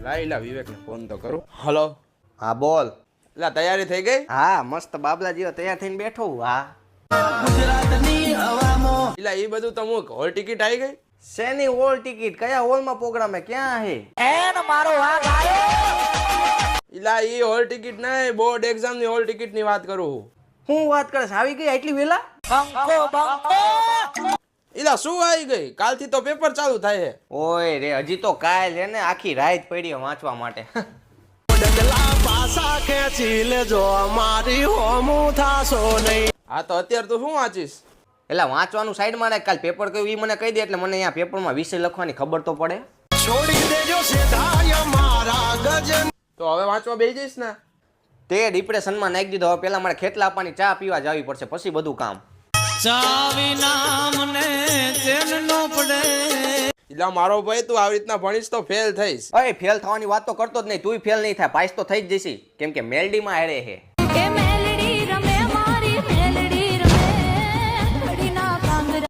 લાઈલા વિવેકને phone તો કરું. Hello. હા બોલ. એટલે તૈયારી થઈ ગઈ? હા મસ્ત બાબલા જેવો તૈયાર થઈને બેઠો હું. હા એટલે એ બધું તો હું હોલ ટિકિટ આવી ગઈ. શેની હોલ ટિકિટ? કયા હોલમાં પ્રોગ્રામ હે? ક્યાં હે? એટલે એ હોલ ટિકિટ નહીં, બોર્ડ એક્ઝામ ની હોલ ટિકિટ ની વાત કરું હું. હું વાત કરે? આવી ગઈ આટલી વેલા? એટલે શું આવી ગઈ? કાલથી તો પેપર ચાલુ થાય છે. ઓય રે, હજી તો કાલ હે ને, આખી રાત પડી વાંચવા માટે. હા તો અત્યારે તો શું વાંચીશ? એટલે વાંચવાનું સાઈડમાં રાખ, કાલ પેપર કયું ઈ મને કહી દે એટલે મને અહીંયા પેપરમાં વિષય લખવાની ખબર તો પડે. તો હવે વાંચવા બેસી જઈશ ને? તે ડિપ્રેશનમાં નાખી દીધો. હવે પેલા મારે ખેતલા આપવાની ચા પીવા જવી પડશે, પછી બધું કામ. એટલે મારો ભાઈ તું આવી રીતના ભણીશ તો ફેલ થઈશ. અરે ફેલ થવાની વાત તો કરતો જ નહીં, તુંય ફેલ નહીં થાય, પાસ તો થઈ જ જઈશી, કેમ કે મેલડીમાં હેરે હે.